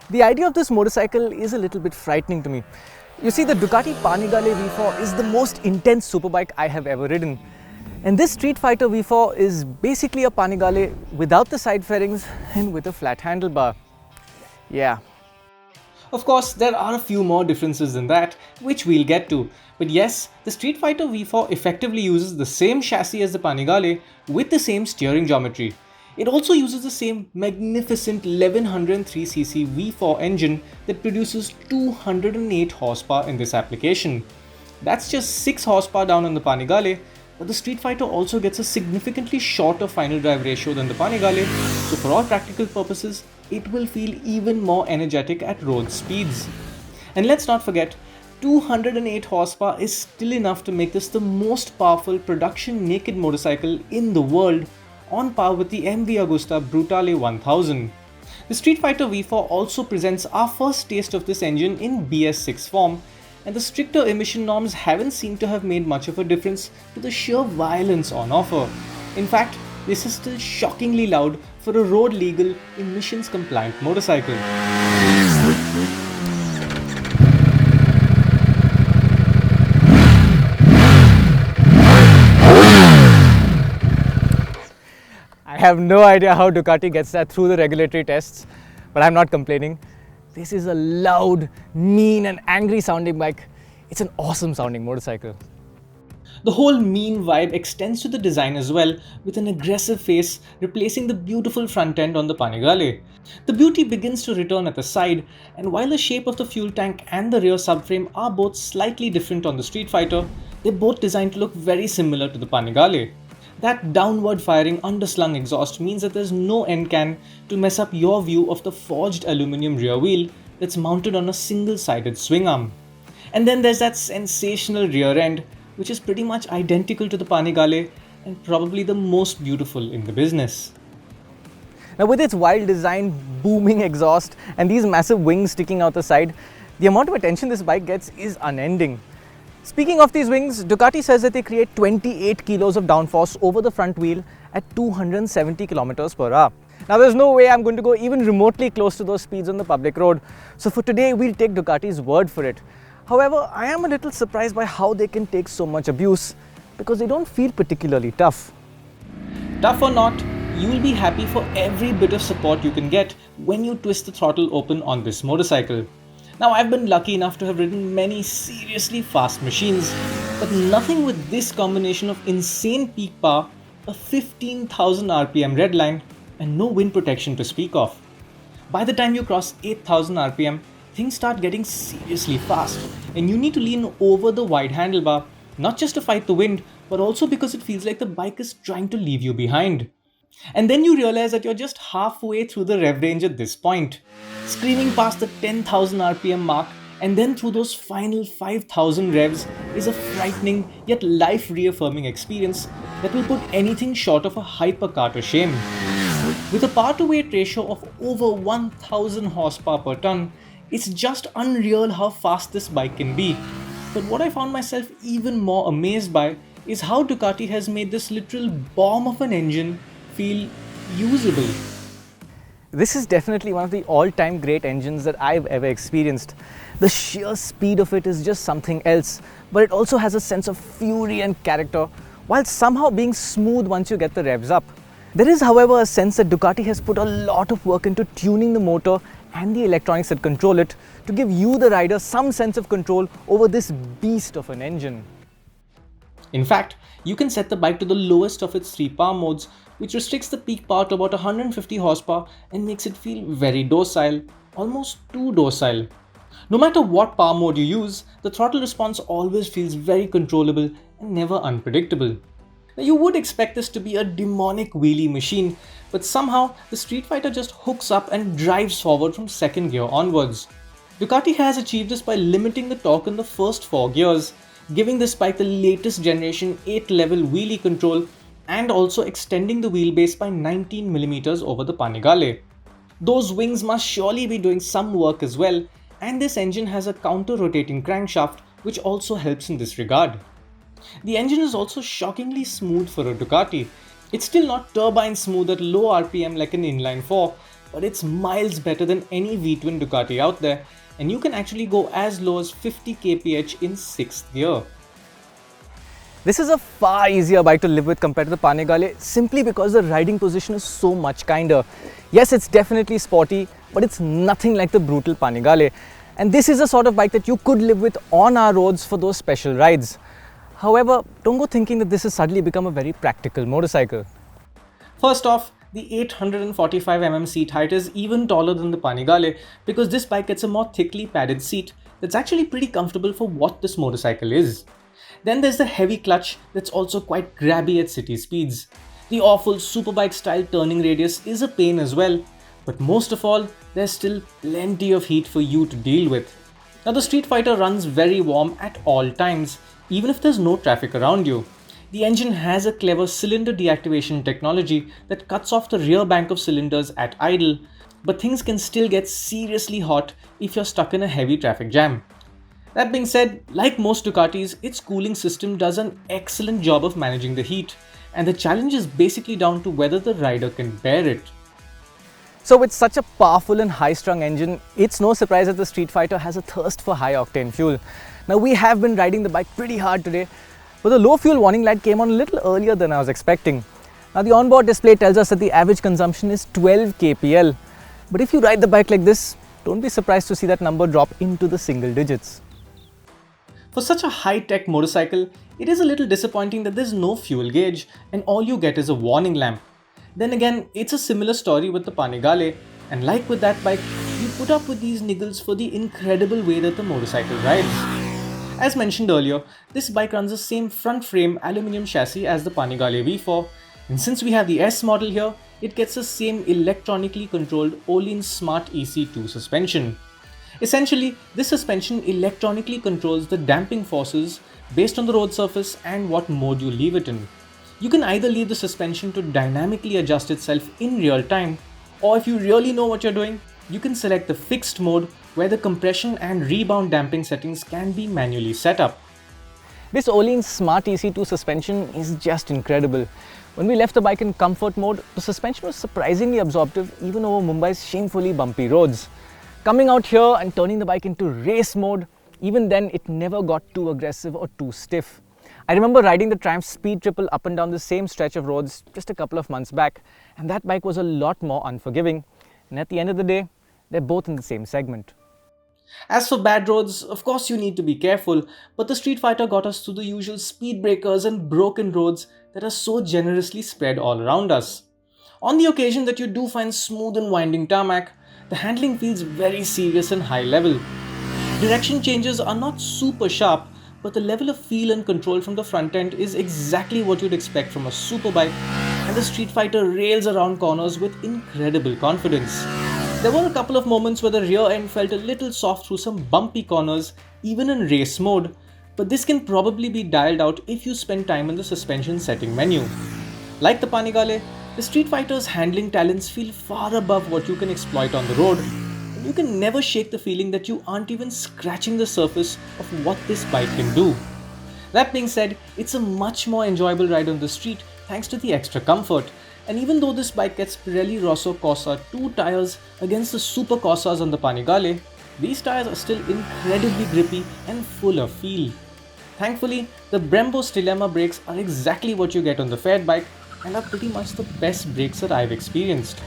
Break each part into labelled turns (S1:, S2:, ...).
S1: The idea of this motorcycle is a little bit frightening to me. You see, the Ducati Panigale V4 is the most intense superbike I have ever ridden. And this Street Fighter V4 is basically a Panigale without the side fairings and with a flat handlebar. Yeah. Of course, there are a few more differences than that, which we'll get to. But yes, the Street Fighter V4 effectively uses the same chassis as the Panigale with the same steering geometry. It also uses the same magnificent 1103cc V4 engine that produces 208 horsepower in this application. That's just 6 horsepower down on the Panigale, but the Street Fighter also gets a significantly shorter final drive ratio than the Panigale, so for all practical purposes, it will feel even more energetic at road speeds. And let's not forget, 208 horsepower is still enough to make this the most powerful production naked motorcycle in the world, on par with the MV Agusta Brutale 1000. The Street Fighter V4 also presents our first taste of this engine in BS6 form, and the stricter emission norms haven't seemed to have made much of a difference to the sheer violence on offer. In fact, this is still shockingly loud for a road legal, emissions compliant motorcycle. I have no idea how Ducati gets that through the regulatory tests, but I'm not complaining. This is a loud, mean and angry sounding bike. It's an awesome sounding motorcycle. The whole mean vibe extends to the design as well, with an aggressive face replacing the beautiful front end on the Panigale. The beauty begins to return at the side, and while the shape of the fuel tank and the rear subframe are both slightly different on the Street Fighter, they're both designed to look very similar to the Panigale. That downward firing underslung exhaust means that there's no end can to mess up your view of the forged aluminium rear wheel that's mounted on a single-sided swing arm. And then there's that sensational rear end, which is pretty much identical to the Panigale and probably the most beautiful in the business. Now, with its wild design, booming exhaust and these massive wings sticking out the side, the amount of attention this bike gets is unending. Speaking of these wings, Ducati says that they create 28 kilos of downforce over the front wheel at 270 kilometers per hour. Now, there's no way I'm going to go even remotely close to those speeds on the public road, so for today we'll take Ducati's word for it. However, I am a little surprised by how they can take so much abuse, because they don't feel particularly tough. Tough or not, you'll be happy for every bit of support you can get when you twist the throttle open on this motorcycle. Now, I've been lucky enough to have ridden many seriously fast machines, but nothing with this combination of insane peak power, a 15,000 RPM redline, and no wind protection to speak of. By the time you cross 8,000 RPM, things start getting seriously fast, and you need to lean over the wide handlebar, not just to fight the wind, but also because it feels like the bike is trying to leave you behind. And then you realize that you're just halfway through the rev range at this point, screaming past the 10,000 RPM mark, and then through those final 5,000 revs is a frightening yet life-reaffirming experience that will put anything short of a hypercar to shame. With a power-to-weight ratio of over 1,000 horsepower per ton, it's just unreal how fast this bike can be. But what I found myself even more amazed by is how Ducati has made this literal bomb of an engine feel usable. This is definitely one of the all-time great engines that I've ever experienced. The sheer speed of it is just something else, but it also has a sense of fury and character, while somehow being smooth once you get the revs up. There is, however, a sense that Ducati has put a lot of work into tuning the motor and the electronics that control it to give you, the rider, some sense of control over this beast of an engine. In fact, you can set the bike to the lowest of its 3 power modes, which restricts the peak power to about 150 horsepower and makes it feel very docile, almost too docile. No matter what power mode you use, the throttle response always feels very controllable and never unpredictable. Now, you would expect this to be a demonic wheelie machine, but somehow the Street Fighter just hooks up and drives forward from second gear onwards. Ducati has achieved this by limiting the torque in the first 4 gears, giving this bike the latest generation 8-level wheelie control and also extending the wheelbase by 19mm over the Panigale. Those wings must surely be doing some work as well, and this engine has a counter-rotating crankshaft which also helps in this regard. The engine is also shockingly smooth for a Ducati. It's still not turbine smooth at low RPM like an inline 4,
S2: but it's miles better than any V-twin Ducati out there, and you can actually go as low as 50 kph in 6th gear.
S1: This is a far easier bike to live with compared to the Panigale simply because the riding position is so much kinder. Yes, it's definitely sporty, but it's nothing like the brutal Panigale. And this is the sort of bike that you could live with on our roads for those special rides. However, don't go thinking that this has suddenly become a very practical motorcycle.
S2: First off, the 845mm seat height is even taller than the Panigale because this bike gets a more thickly padded seat that's actually pretty comfortable for what this motorcycle is. Then there's the heavy clutch that's also quite grabby at city speeds. The awful superbike style turning radius is a pain as well, but most of all, there's still plenty of heat for you to deal with. Now the Street Fighter runs very warm at all times, even if there's no traffic around you. The engine has a clever cylinder deactivation technology that cuts off the rear bank of cylinders at idle, but things can still get seriously hot if you're stuck in a heavy traffic jam. That being said, like most Ducatis, its cooling system does an excellent job of managing the heat, and the challenge is basically down to whether the rider can bear it.
S1: So with such a powerful and high-strung engine, it's no surprise that the Street Fighter has a thirst for high-octane fuel. Now we have been riding the bike pretty hard today, but the low fuel warning light came on a little earlier than I was expecting. Now the onboard display tells us that the average consumption is 12 kpl, but if you ride the bike like this, don't be surprised to see that number drop into the single digits.
S2: For such a high-tech motorcycle, it is a little disappointing that there's no fuel gauge and all you get is a warning lamp. Then again, it's a similar story with the Panigale, and like with that bike, you put up with these niggles for the incredible way that the motorcycle rides. As mentioned earlier, this bike runs the same front frame aluminium chassis as the Panigale V4, and since we have the S model here, it gets the same electronically controlled Öhlins Smart EC2 suspension. Essentially, this suspension electronically controls the damping forces based on the road surface and what mode you leave it in. You can either leave the suspension to dynamically adjust itself in real time, or if you really know what you're doing, you can select the fixed mode where the compression and rebound damping settings can be manually set up.
S1: This Öhlins Smart EC2 suspension is just incredible. When we left the bike in comfort mode, the suspension was surprisingly absorptive even over Mumbai's shamefully bumpy roads. Coming out here and turning the bike into race mode, even then it never got too aggressive or too stiff. I remember riding the Triumph Speed Triple up and down the same stretch of roads just a couple of months back, and that bike was a lot more unforgiving. And at the end of the day, they're both in the same segment.
S2: As for bad roads, of course you need to be careful, but the Street Fighter got us through the usual speed breakers and broken roads that are so generously spread all around us. On the occasion that you do find smooth and winding tarmac, the handling feels very serious and high level. Direction changes are not super sharp, but the level of feel and control from the front end is exactly what you'd expect from a superbike, and the Street Fighter rails around corners with incredible confidence. There were a couple of moments where the rear end felt a little soft through some bumpy corners, even in race mode, but this can probably be dialed out if you spend time in the suspension setting menu. Like the Panigale, the Street Fighter's handling talents feel far above what you can exploit on the road, and you can never shake the feeling that you aren't even scratching the surface of what this bike can do. That being said, it's a much more enjoyable ride on the street thanks to the extra comfort, and even though this bike gets Pirelli Rosso Corsa 2 tires against the Super Corsas on the Panigale, these tires are still incredibly grippy and full of feel. Thankfully, the Brembo Stilema brakes are exactly what you get on the Fair bike and are pretty much the best brakes that I've experienced.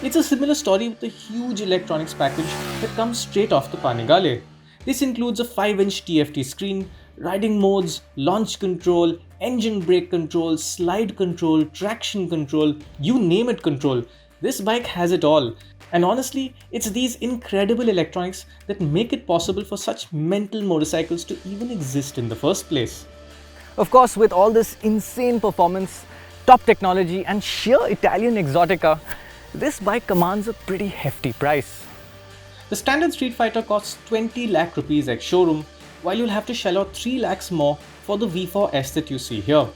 S2: It's a similar story with the huge electronics package that comes straight off the Panigale. This includes a 5-inch TFT screen, riding modes, launch control, engine brake control, slide control, traction control, you name it control. This bike has it all. And honestly, it's these incredible electronics that make it possible for such mental motorcycles to even exist in the first place.
S1: Of course, with all this insane performance, top technology and sheer Italian exotica, this bike commands a pretty hefty price.
S2: The standard Street Fighter costs 20 lakh rupees ex showroom, while you'll have to shell out 3 lakhs more for the V4S that you see here.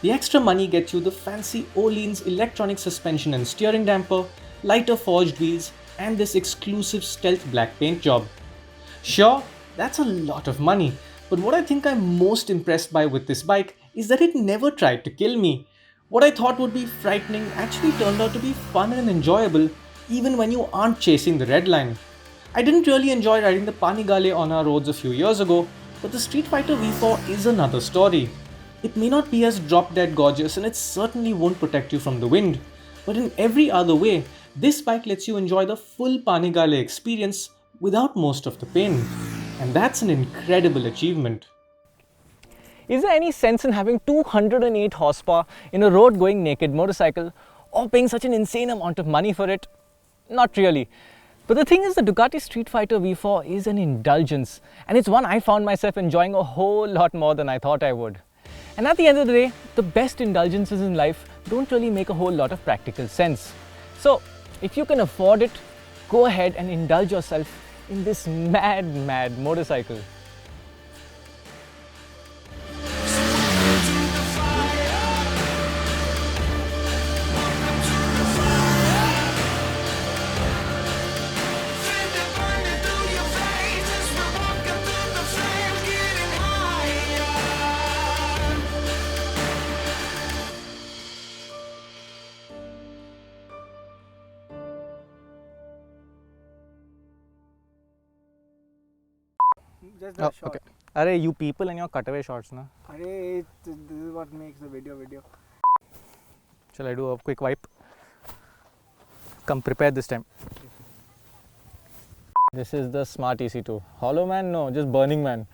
S2: The extra money gets you the fancy Öhlins electronic suspension and steering damper, lighter forged wheels, and this exclusive stealth black paint job. Sure, that's a lot of money, But what I think I'm most impressed by with this bike is that it never tried to kill me. What I thought would be frightening actually turned out to be fun and enjoyable, even when you aren't chasing the red line. I didn't really enjoy riding the Panigale on our roads a few years ago, but the Street Fighter V4 is another story. It may not be as drop dead gorgeous and it certainly won't protect you from the wind, but in every other way, this bike lets you enjoy the full Panigale experience without most of the pain. And that's an incredible achievement.
S1: Is there any sense in having 208 horsepower in a road going naked motorcycle or paying such an insane amount of money for it? Not really. But the thing is, the Ducati Street Fighter V4 is an indulgence, and it's one I found myself enjoying a whole lot more than I thought I would. And at the end of the day, the best indulgences in life don't really make a whole lot of practical sense. So, if you can afford it, go ahead and indulge yourself in this mad motorcycle.
S3: Just the shot.
S1: Okay. Arey, you people and your cutaway shots, na?
S3: Arey, this is what makes the video.
S1: Shall I do a quick wipe? Come prepared this time. This is the Smart EC2. Hollow Man? No, just Burning Man.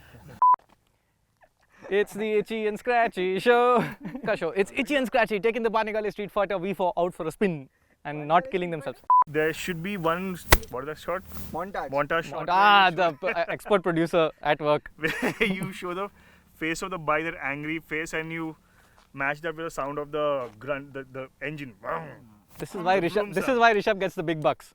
S1: It's the Itchy and Scratchy show. It's Itchy and Scratchy taking the Panigale Street Fighter V4 out for a spin and not killing themselves.
S4: There should be one, what is that shot? Montage shot.
S1: The expert producer at work.
S4: Where you show the face of the bike, that angry face, and you match that with the sound of the grunt, the engine.
S1: This is why Rishabh gets the big bucks.